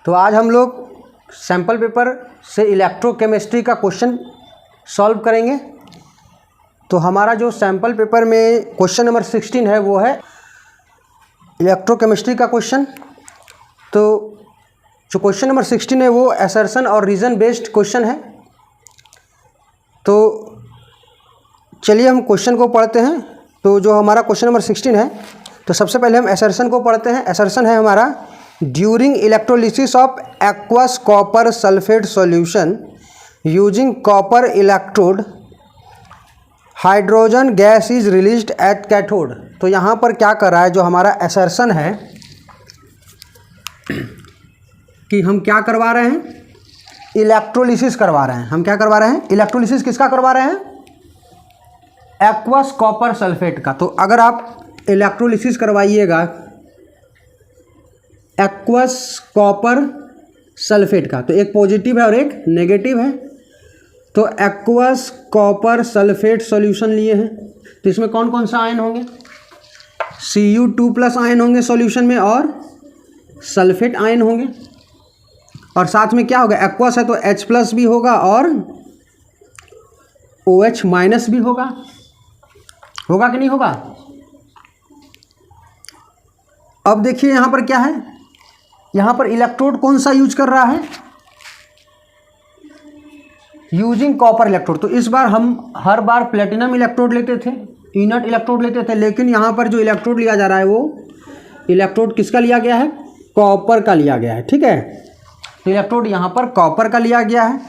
तो आज हम लोग सैम्पल पेपर से इलेक्ट्रोकेमिस्ट्री का क्वेश्चन सॉल्व करेंगे। तो हमारा जो सैम्पल पेपर में क्वेश्चन नंबर 16 है वो है इलेक्ट्रोकेमिस्ट्री का क्वेश्चन। तो जो क्वेश्चन नंबर 16 है वो असर्शन और रीज़न बेस्ड क्वेश्चन है। तो चलिए हम क्वेश्चन को पढ़ते हैं। तो जो हमारा क्वेश्चन नंबर 16 है, तो सबसे पहले हम असर्शन को पढ़ते हैं। असर्शन है हमारा, during electrolysis of aqueous copper sulphate solution using copper electrode hydrogen gas is released at cathode. तो यहाँ पर क्या कर रहा है, जो हमारा असर्शन है कि हम क्या करवा रहे हैं, इलेक्ट्रोलिसिस करवा रहे हैं। हम क्या करवा रहे हैं, इलेक्ट्रोलिसिस किसका करवा रहे हैं, एक्वस कॉपर सल्फेट का। तो अगर आप इलेक्ट्रोलिसिस करवाइएगा एक्वस कॉपर सल्फेट का, तो एक पॉजिटिव है और एक नेगेटिव है। तो एक्वस कॉपर सल्फेट सॉल्यूशन लिए हैं, तो इसमें कौन कौन सा आयन होंगे, Cu2+ आयन होंगे सॉल्यूशन में और सल्फेट आयन होंगे। और साथ में क्या होगा, एक्वस है तो H+ भी होगा और OH- भी होगा। होगा कि नहीं होगा। अब देखिए यहाँ पर क्या है, यहाँ पर इलेक्ट्रोड कौन सा यूज कर रहा है, यूजिंग कॉपर इलेक्ट्रोड। तो इस बार हम हर बार प्लेटिनम इलेक्ट्रोड लेते थे, इनर्ट इलेक्ट्रोड लेते थे, लेकिन यहाँ पर जो इलेक्ट्रोड लिया जा रहा है वो इलेक्ट्रोड किसका लिया गया है, कॉपर का लिया गया है। ठीक है, तो इलेक्ट्रोड यहाँ पर कॉपर का लिया गया है।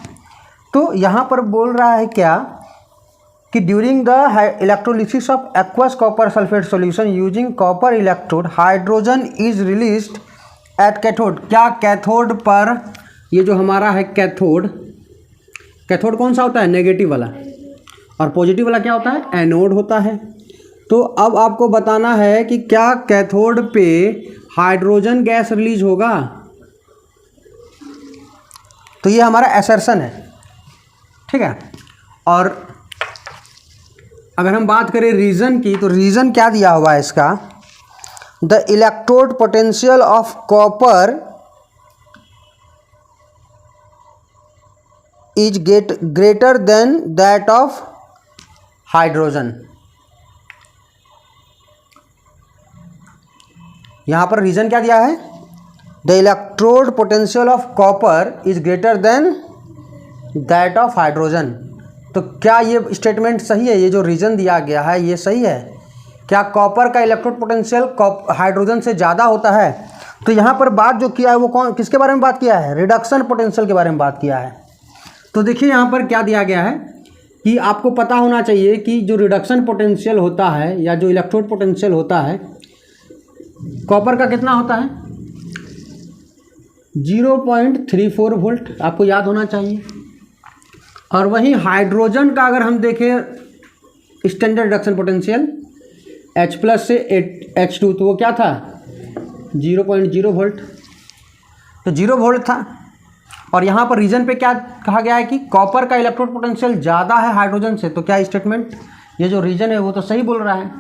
तो यहाँ पर बोल रहा है क्या कि during the electrolysis of aqueous copper sulphate solution using copper electrode hydrogen is released at cathode. क्या कैथोड पर, ये जो हमारा है कैथोड, कैथोड कौन सा होता है, नेगेटिव वाला, और पॉजिटिव वाला क्या होता है, एनोड होता है। तो अब आपको बताना है कि क्या कैथोड पे हाइड्रोजन गैस रिलीज होगा। तो ये हमारा असर्शन है। ठीक है, और अगर हम बात करें रीज़न की, तो रीज़न क्या दिया हुआ है इसका, the electrode potential of copper is greater than that of hydrogen. यहाँ पर रीज़न क्या दिया है, the electrode potential of copper is greater than that of hydrogen. तो क्या ये स्टेटमेंट सही है, ये जो रीज़न दिया गया है ये सही है, क्या कॉपर का इलेक्ट्रोड पोटेंशियल हाइड्रोजन से ज़्यादा होता है। तो यहाँ पर बात जो किया है वो कौन, किसके बारे में बात किया है, रिडक्शन पोटेंशियल के बारे में बात किया है। तो देखिए यहाँ पर क्या दिया गया है कि आपको पता होना चाहिए कि जो रिडक्शन पोटेंशियल होता है या जो इलेक्ट्रोड पोटेंशियल होता है कॉपर का कितना होता है, 0.34 वोल्ट, आपको याद होना चाहिए। और वहीं हाइड्रोजन का अगर हम देखें स्टैंडर्ड रिडक्शन पोटेंशियल H+ से H2, तो वो क्या था, 0.0 वोल्ट, तो 0 वोल्ट था। और यहाँ पर रीजन पे क्या कहा गया है कि कॉपर का इलेक्ट्रोड पोटेंशियल ज़्यादा है हाइड्रोजन से। तो क्या स्टेटमेंट, ये जो रीजन है वो तो सही बोल रहा है।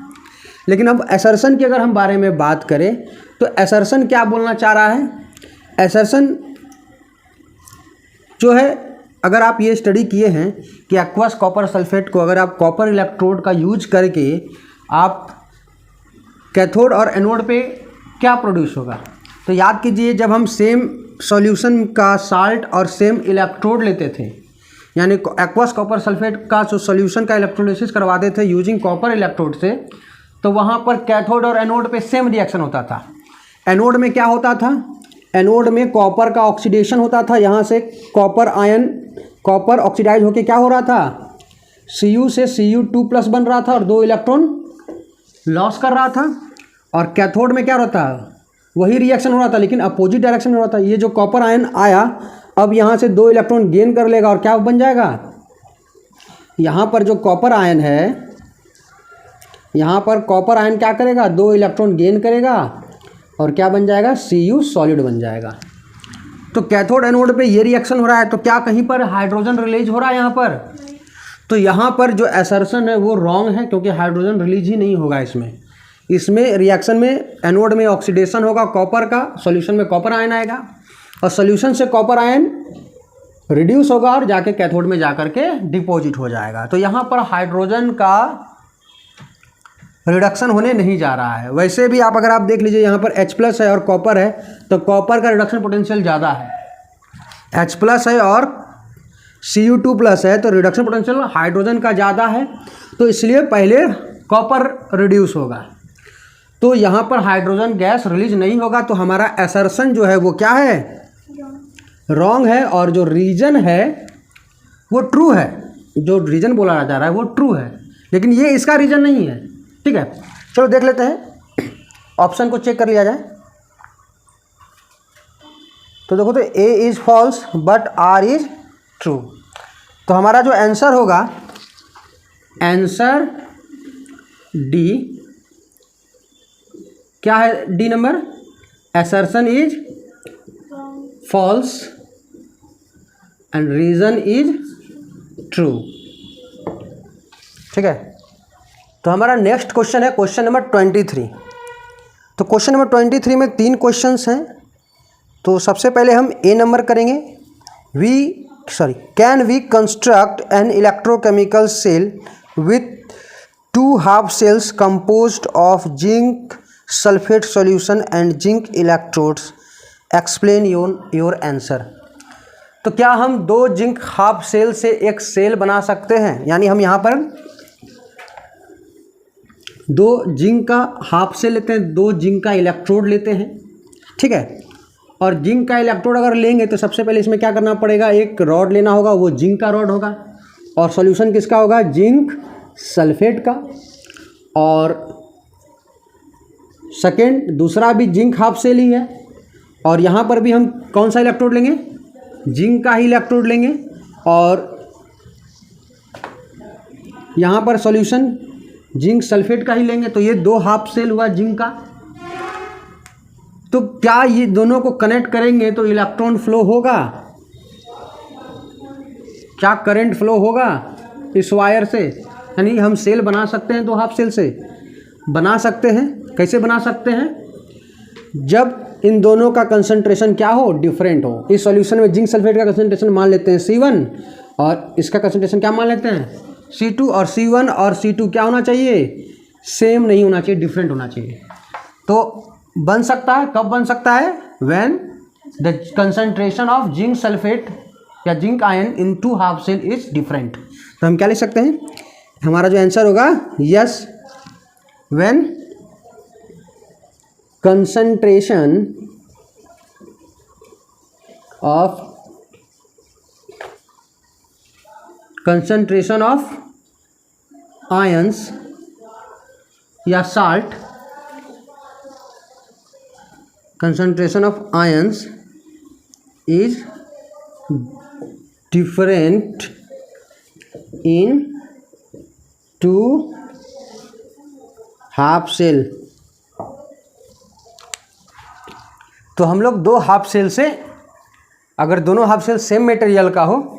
लेकिन अब असर्शन की अगर हम बारे में बात करें, तो असर्शन क्या बोलना चाह रहा है, असर्शन जो है, अगर आप ये स्टडी किए हैं कि एक्वस कॉपर सल्फेट को अगर आप कॉपर इलेक्ट्रोड का यूज करके आप कैथोड और एनोड पे क्या प्रोड्यूस होगा। तो याद कीजिए, जब हम सेम सॉल्यूशन का साल्ट और सेम इलेक्ट्रोड लेते थे, यानी एक्वस कॉपर सल्फेट का जो सॉल्यूशन का इलेक्ट्रोलिसिस करवाते थे यूजिंग कॉपर इलेक्ट्रोड से, तो वहाँ पर कैथोड और एनोड पे सेम रिएक्शन होता था। एनोड में क्या होता था, एनोड में कॉपर का ऑक्सीडेशन होता था, यहाँ से कॉपर आयन, कॉपर ऑक्सीडाइज होके क्या हो रहा था, Cu से Cu2+ बन रहा था और 2 इलेक्ट्रॉन लॉस कर रहा था। और कैथोड में क्या होता है, वही रिएक्शन हो रहा था लेकिन अपोजिट डायरेक्शन में हो रहा था। ये जो कॉपर आयन आया, अब यहाँ से 2 इलेक्ट्रॉन गेन कर लेगा और क्या बन जाएगा, यहाँ पर जो कॉपर आयन है, यहाँ पर कॉपर आयन क्या करेगा, 2 इलेक्ट्रॉन गेन करेगा और क्या बन जाएगा, Cu सॉलिड बन जाएगा। तो कैथोड एनोड पे ये रिएक्शन हो रहा है, तो क्या कहीं पर हाइड्रोजन रिलीज हो रहा है यहाँ पर। तो यहाँ पर जो असर्शन है वो रॉन्ग है, क्योंकि हाइड्रोजन रिलीज ही नहीं होगा इसमें। इसमें रिएक्शन में एनोड में ऑक्सीडेशन होगा कॉपर का, सॉल्यूशन में कॉपर आयन आएगा और सोल्यूशन से कॉपर आयन रिड्यूस होगा और जाके कैथोड में जाकर के डिपॉजिट हो जाएगा। तो यहाँ पर हाइड्रोजन का रिडक्शन होने नहीं जा रहा है। वैसे भी आप अगर आप देख लीजिए यहाँ पर H+ है और कॉपर है, तो कॉपर का रिडक्शन पोटेंशियल ज़्यादा है। H+ है और Cu2+ है, तो रिडक्शन पोटेंशियल हाइड्रोजन का ज़्यादा है, तो इसलिए पहले कॉपर रिड्यूस होगा। तो यहाँ पर हाइड्रोजन गैस रिलीज नहीं होगा, तो हमारा असर्शन जो है वो क्या है, रॉन्ग है, और जो रीजन है वो ट्रू है। जो रीजन बोला जा रहा है वो ट्रू है, लेकिन ये इसका रीजन नहीं है। ठीक है, चलो देख लेते हैं, ऑप्शन को चेक कर लिया जाए। तो देखो, तो A is false but R is true. तो हमारा जो आंसर होगा, आंसर D क्या है, D number, assertion is false and reason is true. ठीक है, तो हमारा नेक्स्ट क्वेश्चन है क्वेश्चन नंबर 23। तो क्वेश्चन नंबर 23 में 3 क्वेश्चंस हैं। तो सबसे पहले हम ए नंबर करेंगे। Can we construct an electrochemical cell with 2 half cells composed of zinc sulphate solution and zinc electrodes, explain your answer. तो क्या हम 2 जिंक हाफ सेल से एक सेल बना सकते हैं? यानी हम यहाँ पर 2 जिंक का हाफ सेल लेते हैं, 2 जिंक का इलेक्ट्रोड लेते हैं। ठीक है, और जिंक का इलेक्ट्रोड अगर लेंगे तो सबसे पहले इसमें क्या करना पड़ेगा, एक रॉड लेना होगा, वो जिंक का रॉड होगा, और सॉल्यूशन किसका होगा, जिंक सल्फेट का। और सेकेंड, दूसरा भी जिंक हाफ सेल ही है, और यहाँ पर भी हम कौन सा इलेक्ट्रोड लेंगे, जिंक का ही इलेक्ट्रोड लेंगे, और यहाँ पर सॉल्यूशन जिंक सल्फेट का ही लेंगे। तो ये 2 हाफ सेल हुआ जिंक का। तो क्या ये दोनों को कनेक्ट करेंगे तो इलेक्ट्रॉन फ्लो होगा, क्या करंट फ्लो होगा इस वायर से? यानी हम सेल बना सकते हैं 2 हाफ सेल से, बना सकते हैं। कैसे बना सकते हैं? जब इन दोनों का कंसंट्रेशन क्या हो, डिफरेंट हो। इस सॉल्यूशन में जिंक सल्फेट का कंसंट्रेशन मान लेते हैं C1, और इसका कंसंट्रेशन क्या मान लेते हैं, C2। और C1 और C2 क्या होना चाहिए, सेम नहीं होना चाहिए, डिफरेंट होना चाहिए। तो बन सकता है, कब बन सकता है, when the concentration of zinc sulphate या zinc ion in 2 half cell is different. तो हम क्या लिख सकते हैं, हमारा जो आंसर होगा, yes, when concentration of ions या salt, concentration of ions is different in 2 half cell. तो हम लोग 2 हाफ सेल से, अगर दोनों हाफ सेल सेम मटेरियल का हो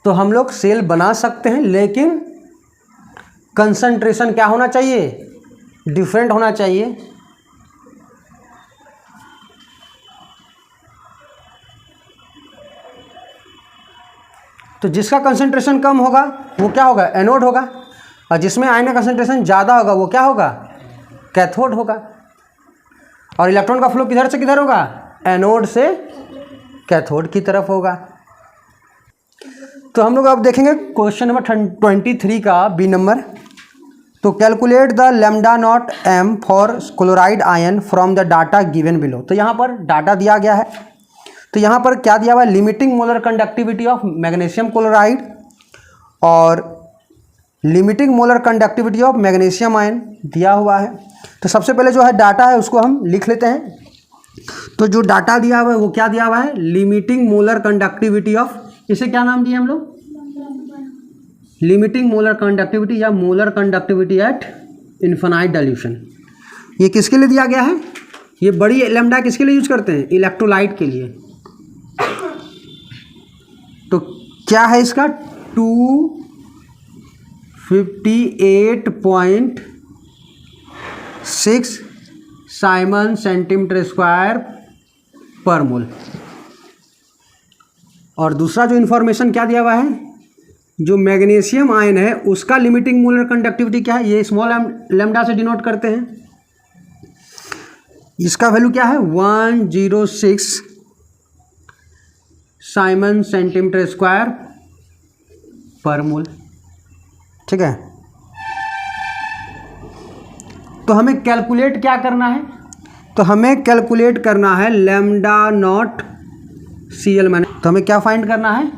तो हम लोग सेल बना सकते हैं, लेकिन कंसंट्रेशन क्या होना चाहिए, डिफरेंट होना चाहिए। तो जिसका कंसंट्रेशन कम होगा वो क्या होगा, एनोड होगा, और जिसमें आयन का कंसंट्रेशन ज़्यादा होगा वो क्या होगा, कैथोड होगा। और इलेक्ट्रॉन का फ्लो किधर से किधर होगा, एनोड से कैथोड की तरफ होगा। तो हम लोग अब देखेंगे क्वेश्चन नंबर 23 का बी नंबर। तो calculate the lambda nought M for chloride ion from the data given below. तो यहाँ पर डाटा दिया गया है। तो यहाँ पर क्या दिया हुआ है, limiting molar conductivity of magnesium chloride और limiting molar conductivity of magnesium ion दिया हुआ है। तो सबसे पहले जो है डाटा है उसको हम लिख लेते हैं। तो जो डाटा दिया हुआ है वो क्या दिया हुआ है, लिमिटिंग मोलर कंडक्टिविटी ऑफ, इसे क्या नाम दिए हम लोग, लिमिटिंग मोलर कंडक्टिविटी या molar conductivity eight infinite dilution. ये किसके लिए दिया गया है, ये बड़ी लैम्डा किसके लिए यूज करते हैं, इलेक्ट्रोलाइट के लिए। तो क्या है इसका 258.6 साइमन सेंटीमीटर स्क्वायर पर मोल। और दूसरा जो इन्फॉर्मेशन क्या दिया हुआ है, जो मैग्नीशियम आयन है उसका लिमिटिंग मोलर कंडक्टिविटी क्या है, ये स्मॉल लैम्डा से डिनोट करते हैं। इसका वैल्यू क्या है 106 साइमन सेंटीमीटर स्क्वायर पर मोल। ठीक है, तो हमें कैलकुलेट क्या करना है, तो हमें कैलकुलेट करना है लैम्डा नॉट Cl माइनस। तो हमें क्या फाइंड करना है,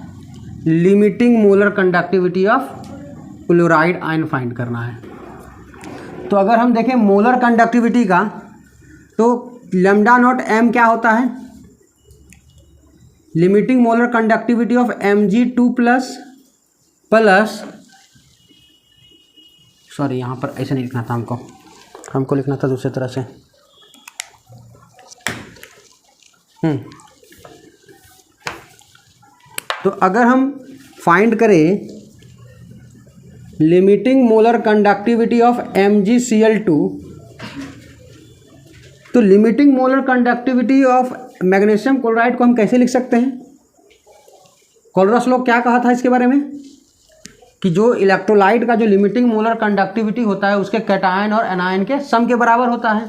limiting molar conductivity of chloride ion find करना है। तो अगर हम देखें मोलर कंडक्टिविटी का, तो लैम्डा नॉट m क्या होता है, limiting molar conductivity of Mg2 plus sorry यहाँ पर ऐसे नहीं लिखना था, हमको लिखना था दूसरी तरह से। तो अगर हम फाइंड करें limiting molar conductivity of MgCl2, तो limiting molar conductivity of magnesium chloride को हम कैसे लिख सकते हैं। कोलरस लॉ क्या कहा था इसके बारे में, कि जो इलेक्ट्रोलाइट का जो लिमिटिंग मोलर कंडक्टिविटी होता है उसके कैटायन और एनायन के सम के बराबर होता है।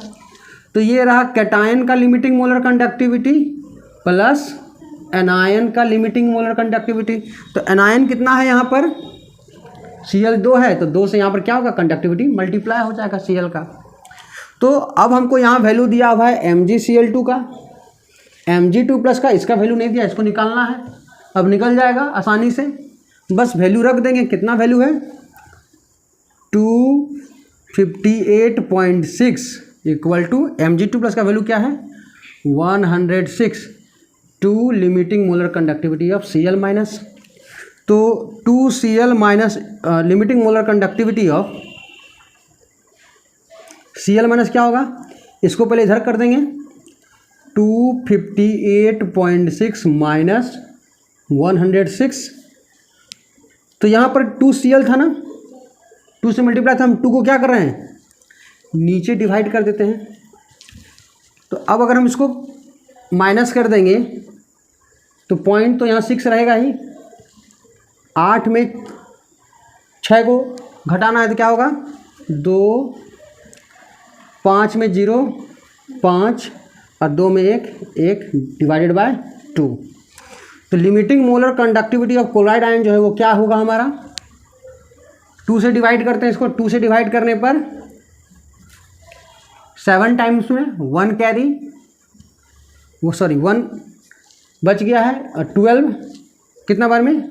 तो ये रहा कैटायन का limiting molar conductivity plus anion का लिमिटिंग मोलर कंडक्टिविटी। तो एनायन कितना है यहाँ पर, Cl2 है, तो 2 से यहाँ पर क्या होगा, कंडक्टिविटी मल्टीप्लाई हो जाएगा Cl का। तो अब हमको यहाँ वैल्यू दिया हुआ है MgCl2 का, Mg2 प्लस का इसका वैल्यू नहीं दिया, इसको निकालना है। अब निकल जाएगा आसानी से, बस वैल्यू रख देंगे। कितना वैल्यू है 258.6 इक्वल टू Mg2 प्लस का वैल्यू क्या है 106 to limiting molar conductivity of Cl minus. तो 2Cl minus limiting molar conductivity of Cl minus क्या होगा, इसको पहले इधर कर देंगे, 258.6 माइनस 106। तो यहाँ पर 2Cl था ना, 2 से मल्टीप्लाई था, हम 2 को क्या कर रहे हैं नीचे डिवाइड कर देते हैं। तो अब अगर हम इसको माइनस कर देंगे तो पॉइंट तो यहाँ 6 रहेगा ही, 8 में 6 को घटाना है तो क्या होगा 2, 5 में 0, 5 और 2 में 1 डिवाइडेड बाय 2। तो limiting molar conductivity of chloride ion जो है वो क्या होगा हमारा, 2 से डिवाइड करते हैं इसको, 2 से डिवाइड करने पर 7 टाइम्स में 1 कैरी, वो सॉरी 1 बच गया है, और 12 कितना बार में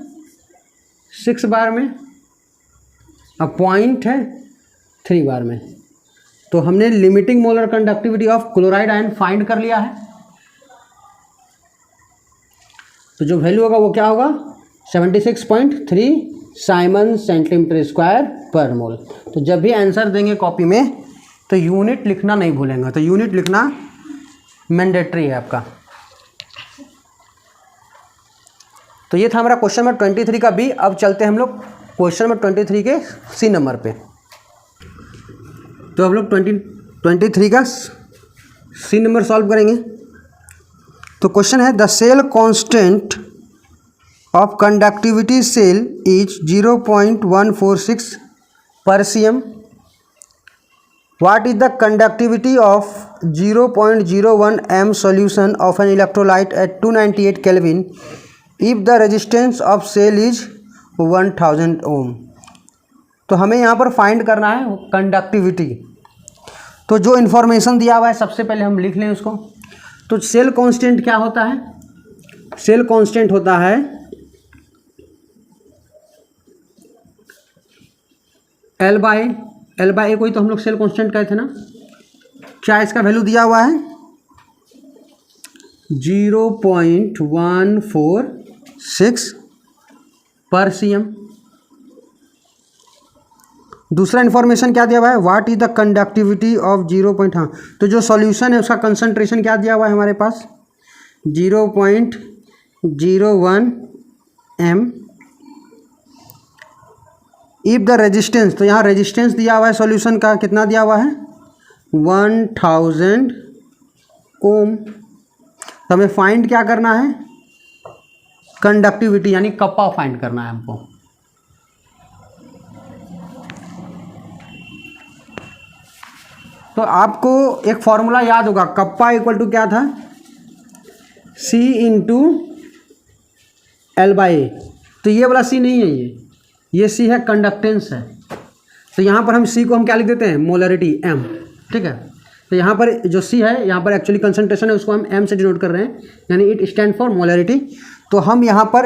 6 बार में, अब पॉइंट है 3 बार में। तो हमने limiting molar conductivity of chloride ion find कर लिया है। तो जो वैल्यू होगा वो क्या होगा 76.3 साइमन सेंटीमीटर स्क्वायर पर मोल। तो जब भी आंसर देंगे कॉपी में तो यूनिट लिखना नहीं भूलेंगे, तो यूनिट लिखना मैंडेटरी है आपका। तो ये था हमारा क्वेश्चन नंबर 23 का बी। अब चलते हैं हम लोग क्वेश्चन नंबर 23 के सी नंबर पे। तो हम लोग 23 का सी नंबर सॉल्व करेंगे। तो क्वेश्चन है the cell constant of conductivity cell is 0.146 per cm। What is the conductivity of 0.01 m solution of an electrolyte at 298 Kelvin if the resistance of cell is 1000 ohm। तो हमें यहाँ पर find करना है conductivity. तो जो information दिया हुआ है सबसे पहले हम लिख लें उसको। तो सेल कांस्टेंट क्या होता है, सेल कांस्टेंट होता है L बाई ए, कोई तो हम लोग सेल कांस्टेंट कहते थे ना। क्या इसका वैल्यू दिया हुआ है 0.146 पर cm। दूसरा इन्फॉर्मेशन क्या दिया हुआ है what is the conductivity of 0. हाँ, तो जो सॉल्यूशन है उसका कंसंट्रेशन क्या दिया हुआ है हमारे पास 0.01 m। इफ द रेजिस्टेंस, तो यहाँ रेजिस्टेंस दिया हुआ है सॉल्यूशन का, कितना दिया हुआ है 1000 ओम। तो हमें फाइंड क्या करना है कंडक्टिविटी यानी कप्पा फाइंड करना है हमको। तो आपको एक फॉर्मूला याद होगा, कप्पा इक्वल टू क्या था, C इंटू L/A। तो ये वाला C नहीं है, ये C है, कंडक्टेंस है। तो यहाँ पर हम C को हम क्या लिख देते हैं, मोलरिटी M, ठीक है। तो यहाँ पर जो C है, यहाँ पर एक्चुअली कंसंट्रेशन है, उसको हम M से डिनोट कर रहे हैं, यानी इट स्टैंड फॉर मोलरिटी। तो हम यहाँ पर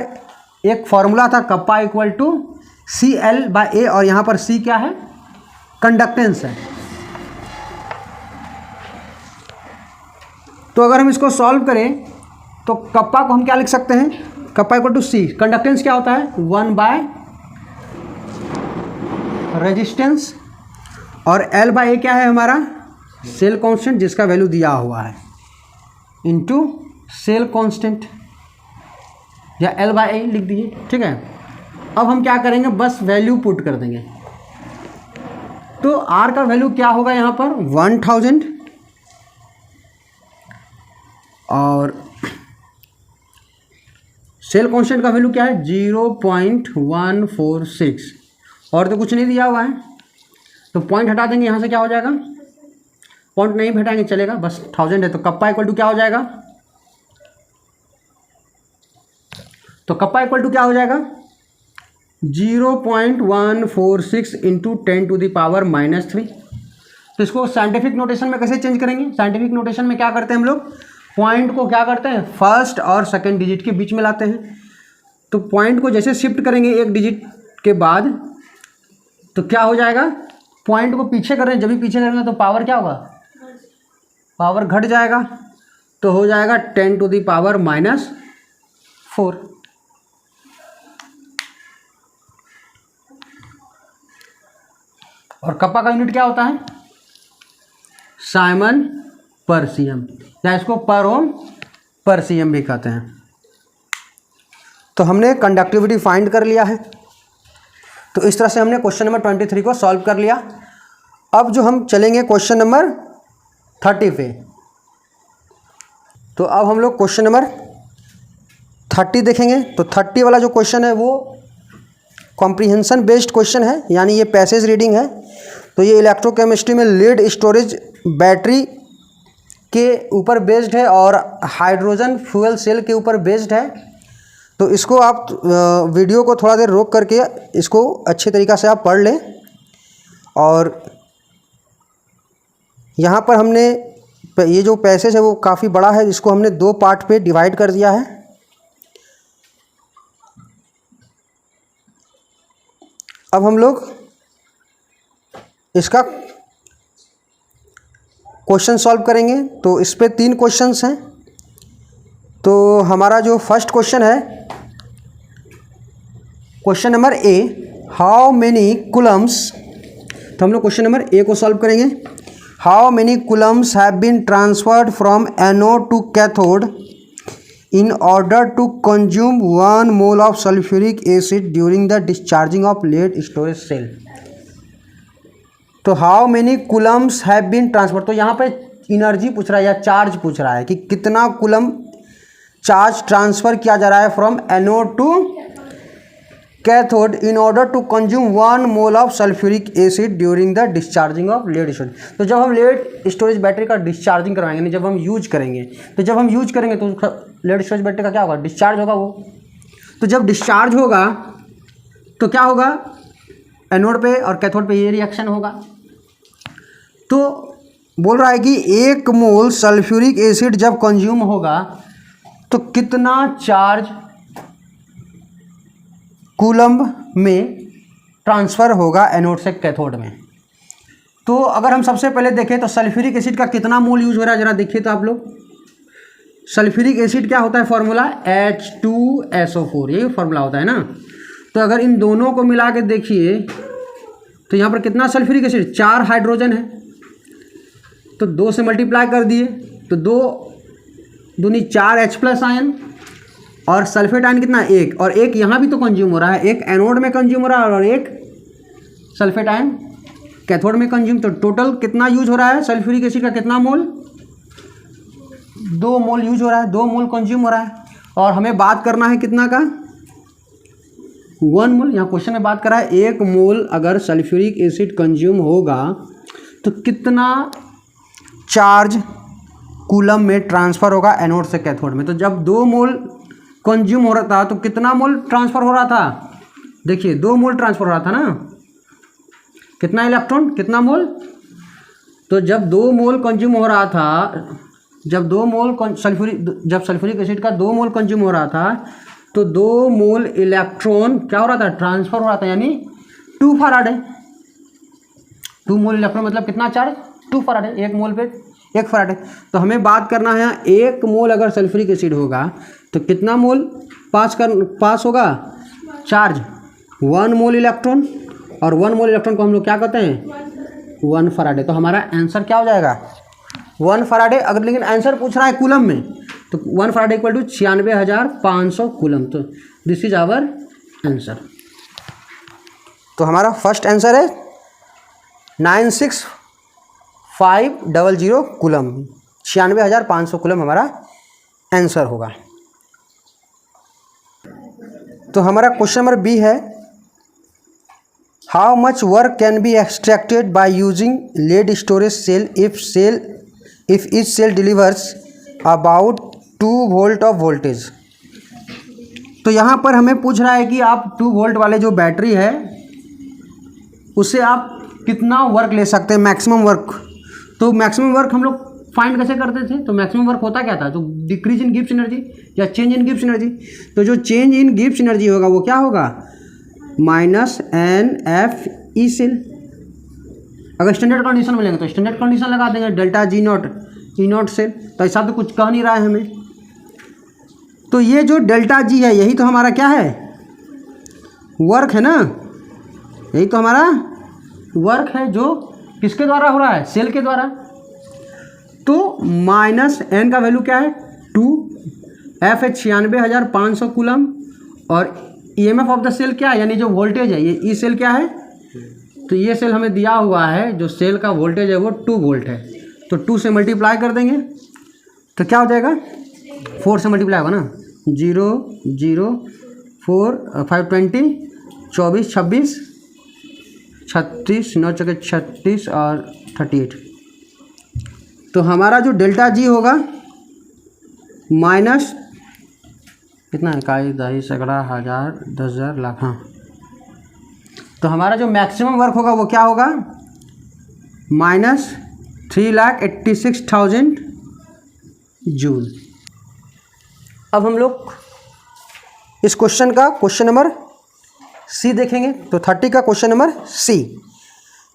एक फॉर्मूला था कप्पा इक्वल टू CL/A, और यहाँ पर C क्या है, कंडक्टेंस है। तो अगर हम इसको सॉल्व करें तो कप्पा को हम क्या लिख सकते हैं, kappa equal to C, conductance क्या होता है 1/, रेजिस्टेंस, और L/A क्या है हमारा, सेल कांस्टेंट जिसका वैल्यू दिया हुआ है, इनटू सेल कांस्टेंट, या L/A लिख दीजिए, ठीक है। अब हम क्या करेंगे, बस वैल्यू पुट कर देंगे। तो R का वैल्यू क्या होगा यहाँ पर 1000, और सेल कांस्टेंट का वैल्यू क्या है 0.146, और तो कुछ नहीं दिया हुआ है। तो पॉइंट हटा देंगे यहाँ से, क्या हो जाएगा, पॉइंट नहीं हटाएंगे चलेगा, बस 1000 है। तो कप्पा इक्वल टू क्या हो जाएगा, तो कप्पा इक्वल टू क्या हो जाएगा 0.146 इंटू 10⁻³ तो इसको साइंटिफिक नोटेशन में कैसे चेंज करेंगे, साइंटिफिक नोटेशन में क्या करते हैं हम लोग, पॉइंट को क्या करते हैं, फर्स्ट और सेकंड डिजिट के बीच में लाते हैं। तो पॉइंट को जैसे शिफ्ट करेंगे एक डिजिट के बाद, तो क्या हो जाएगा, पॉइंट को पीछे कर रहे हैं, जब भी पीछे करेंगे तो पावर क्या होगा, पावर घट जाएगा, तो हो जाएगा 10⁻⁴। और कप्पा का यूनिट क्या होता है, साइमन पर सीएम, या इसको पर ओम पर सीएम भी कहते हैं। तो हमने कंडक्टिविटी फाइंड कर लिया है। तो इस तरह से हमने क्वेश्चन नंबर 23 को सॉल्व कर लिया। अब जो हम चलेंगे क्वेश्चन नंबर 30 पे। तो अब हम लोग क्वेश्चन नंबर 30 देखेंगे। तो 30 वाला जो क्वेश्चन है वो कॉम्प्रीहेंशन बेस्ड क्वेश्चन है, यानी ये पैसेज रीडिंग है। तो ये इलेक्ट्रोकेमिस्ट्री में लीड स्टोरेज बैटरी के ऊपर बेस्ड है और हाइड्रोजन फ्यूल सेल के ऊपर बेस्ड है। तो इसको आप वीडियो को थोड़ा देर रोक करके इसको अच्छे तरीक़ा से आप पढ़ लें। और यहाँ पर हमने ये जो पैसेज है वो काफ़ी बड़ा है, इसको हमने 2 पार्ट पे डिवाइड कर दिया है। अब हम लोग इसका क्वेश्चन सॉल्व करेंगे। तो इस पे 3 क्वेश्चंस हैं। तो हमारा जो फर्स्ट क्वेश्चन है, question number A, how many coulombs. तो हम लोग क्वेश्चन नंबर ए को सॉल्व करेंगे। How many coulombs have been transferred from anode to cathode in order to consume 1 mole of sulfuric acid during the discharging of lead storage cell। तो how many coulombs have been transfer, तो यहाँ पे energy पूछ रहा है या charge पूछ रहा है कि कितना कूलम चार्ज ट्रांसफ़र किया जा रहा है from anode to cathode in order to consume 1 mole of sulphuric acid during the discharging of lead storage. तो जब हम लेड स्टोरेज बैटरी का डिस्चार्जिंग करवाएंगे, यानी जब हम यूज करेंगे, तो जब हम यूज करेंगे तो लेड स्टोरेज बैटरी का क्या होगा, डिस्चार्ज होगा वो। तो जब डिस्चार्ज होगा तो क्या होगा, एनोड पे और कैथोड पे ये रिएक्शन होगा। तो बोल रहा है कि 1 मोल सल्फ्यूरिक एसिड जब कंज्यूम होगा तो कितना चार्ज कूलम्ब में ट्रांसफ़र होगा एनोड से कैथोड में। तो अगर हम सबसे पहले देखें तो सल्फ्यूरिक एसिड का कितना मोल यूज हो रहा है, ज़रा देखिए तो आप लोग। सल्फ्यूरिक एसिड क्या होता है फॉर्मूला, H2SO4, यही फॉर्मूला होता है ना। तो अगर इन दोनों को मिला के देखिए तो यहाँ पर कितना सल्फ्यूरिक एसिड, 4 हाइड्रोजन है, तो 2 से मल्टीप्लाई कर दिए तो 2 दूनी 4 H+ आयन, और सल्फेट आयन कितना, 1, और 1 यहाँ भी तो कंज्यूम हो रहा है, एक एनोड में कंज्यूम हो रहा है और एक सल्फेट आयन कैथोड में कंज्यूम। तो टोटल कितना यूज हो रहा है सल्फ्यूरिक एसिड का, कितना मोल, 2 मोल यूज हो रहा है, 2 मोल कंज्यूम हो रहा है। और हमें बात करना है कितना का, 1 मोल। यहाँ क्वेश्चन में बात करा है 1 मोल अगर सल्फ्यूरिक एसिड कंज्यूम होगा तो कितना चार्ज कूलम में ट्रांसफ़र होगा एनोड से कैथोड में। तो जब 2 मोल कंज्यूम हो रहा था तो कितना मोल ट्रांसफ़र हो रहा था, देखिए 2 मोल ट्रांसफ़र हो रहा था ना, कितना इलेक्ट्रॉन कितना मोल। तो जब 2 मोल कंज्यूम हो रहा था, जब सल्फ्यूरिक एसिड का 2 मोल कंज्यूम हो रहा था तो 2 मोल इलेक्ट्रॉन क्या हो रहा था, ट्रांसफ़र हो रहा था, यानी 2 फैराडे। 2 मोल इलेक्ट्रॉन मतलब कितना चार्ज, 2 फैराडे, 1 मोल पे 1 फैराडे। तो हमें बात करना है 1 मोल अगर सल्फ्यूरिक एसिड होगा तो कितना मोल पास होगा चार्ज, 1 मोल इलेक्ट्रॉन, और 1 मोल इलेक्ट्रॉन को हम लोग क्या कहते हैं, 1 फैराडे। तो हमारा आंसर क्या हो जाएगा, 1 फैराडे। अगर लेकिन आंसर पूछ रहा है कूलम में तो 1 फैराडे इक्वल टू 96,500 कूलम। तो दिस इज आवर आंसर। तो हमारा फर्स्ट आंसर है 96,500 कूलम, 96,500 कूलम हमारा आंसर होगा। तो हमारा क्वेश्चन नंबर बी है, how much work can be extracted by using lead storage cell if each cell delivers about 2 volt of voltage. तो यहाँ पर हमें पूछ रहा है कि आप 2 वोल्ट वाले जो बैटरी है उससे आप कितना वर्क ले सकते हैं, मैक्सिमम वर्क। तो मैक्सिमम वर्क हम लोग फाइंड कैसे करते थे, तो मैक्सिमम वर्क होता क्या था, तो डिक्रीज इन गिब्स एनर्जी या चेंज इन गिब्स एनर्जी। तो जो चेंज इन गिब्स एनर्जी होगा वो क्या होगा, -NF/E सेल। अगर स्टैंडर्ड कंडीशन में लेंगे तो स्टैंडर्ड कंडीशन लगा देंगे, डेल्टा G0 E0 सेल। तो ऐसा तो कुछ कह नहीं रहा है हमें। तो ये जो डेल्टा G है यही तो हमारा क्या है, वर्क है ना, यही तो हमारा वर्क है जो किसके द्वारा हो रहा है, सेल के द्वारा। तो -N का वैल्यू क्या है 2, F है 96,500 कूलम, और EMF ऑफ द सेल क्या है, यानी जो वोल्टेज है, ये ई सेल क्या है, तो ये सेल हमें दिया हुआ है, जो सेल का वोल्टेज है वो 2 वोल्ट है। तो 2 से मल्टीप्लाई कर देंगे तो क्या हो जाएगा, 4 से मल्टीप्लाई होगा ना, 0 0 4 520 24 26 36 9 चौके 36 और 38। तो हमारा जो डेल्टा G होगा माइनस कितना है, 21 22 सैकड़ा हज़ार 10,000 लाख, हाँ। तो हमारा जो मैक्सिमम वर्क होगा वो क्या होगा, -3,86,000 जूल। अब हम लोग इस क्वेश्चन का क्वेश्चन नंबर सी देखेंगे। तो 30 का question number C,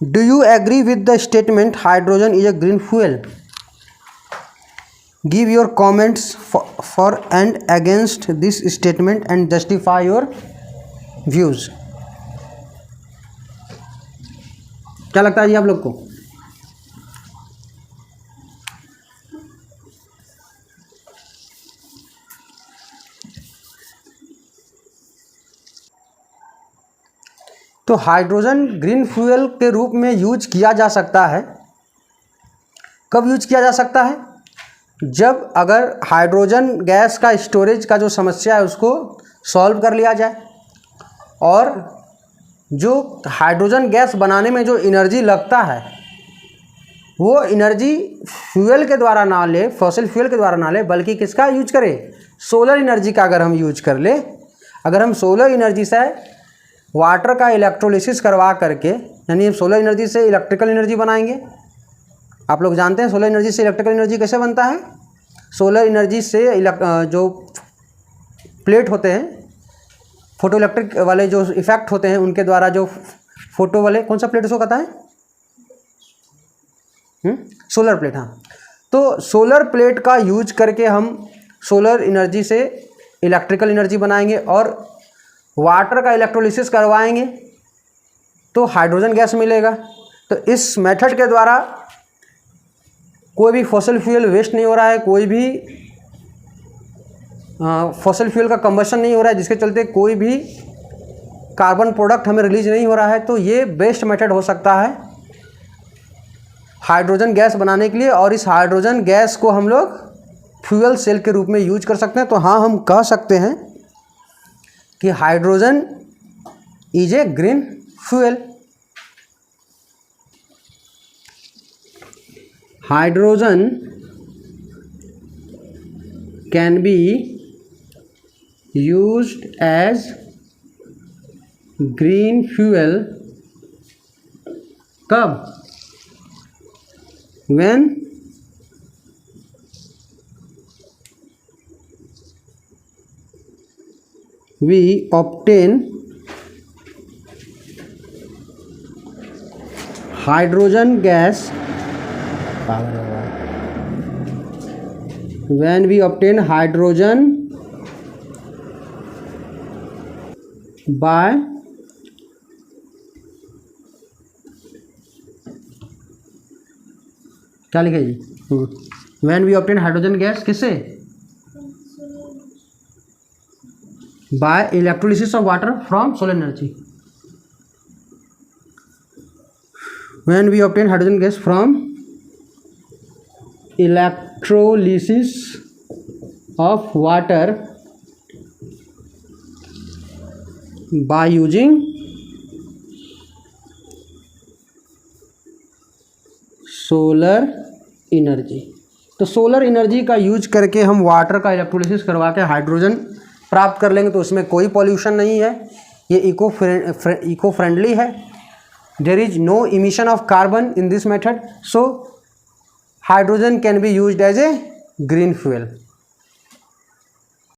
do you agree with the statement hydrogen is a green fuel? Give your comments for and against this statement and justify your views. क्या लगता है जी आप लोग को? तो हाइड्रोजन ग्रीन फ्यूल के रूप में यूज किया जा सकता है। कब यूज किया जा सकता है? जब अगर हाइड्रोजन गैस का स्टोरेज का जो समस्या है उसको सॉल्व कर लिया जाए, और जो हाइड्रोजन गैस बनाने में जो एनर्जी लगता है वो एनर्जी फ्यूल के द्वारा ना ले, फॉसिल फ्यूल के द्वारा ना ले, बल्कि किसका यूज करें, सोलर एनर्जी का अगर हम यूज कर ले। अगर हम सोलर एनर्जी से वाटर का इलेक्ट्रोलिसिस करवा करके, यानी सोलर एनर्जी से इलेक्ट्रिकल एनर्जी बनाएंगे। आप लोग जानते हैं सोलर एनर्जी से इलेक्ट्रिकल एनर्जी कैसे बनता है। सोलर एनर्जी से जो प्लेट होते हैं, फोटो इलेक्ट्रिक वाले जो इफेक्ट होते हैं, उनके द्वारा जो फोटो वाले, कौन सा प्लेट उसको कहता है, सोलर प्लेट, हाँ। तो सोलर प्लेट का यूज करके हम सोलर एनर्जी से इलेक्ट्रिकल एनर्जी बनाएंगे और वाटर का इलेक्ट्रोलिसिस करवाएंगे तो हाइड्रोजन गैस मिलेगा। तो इस मेथड के द्वारा कोई भी फॉसिल फ्यूल वेस्ट नहीं हो रहा है, कोई भी फॉसिल फ्यूल का कंबशन नहीं हो रहा है, जिसके चलते कोई भी कार्बन प्रोडक्ट हमें रिलीज नहीं हो रहा है। तो ये बेस्ट मेथड हो सकता है हाइड्रोजन गैस बनाने के लिए। और इस हाइड्रोजन गैस को हम लोग फ्यूल सेल के रूप में यूज कर सकते हैं। तो हाँ, हम कह सकते हैं कि hydrogen is a green fuel. Hydrogen can be used as green fuel कब? When we obtain hydrogen gas when we obtain hydrogen by क्या लिखा जी? when we obtain hydrogen gas किससे? by electrolysis of water from solar energy. When we obtain hydrogen gas from electrolysis of water by using solar energy. तो solar energy का use करके हम water का electrolysis करवा के हाइड्रोजन प्राप्त कर लेंगे, तो उसमें कोई पॉल्यूशन नहीं है, ये इको फ्रेंडली है। There is no emission of carbon in this method, so hydrogen can be used as a green fuel.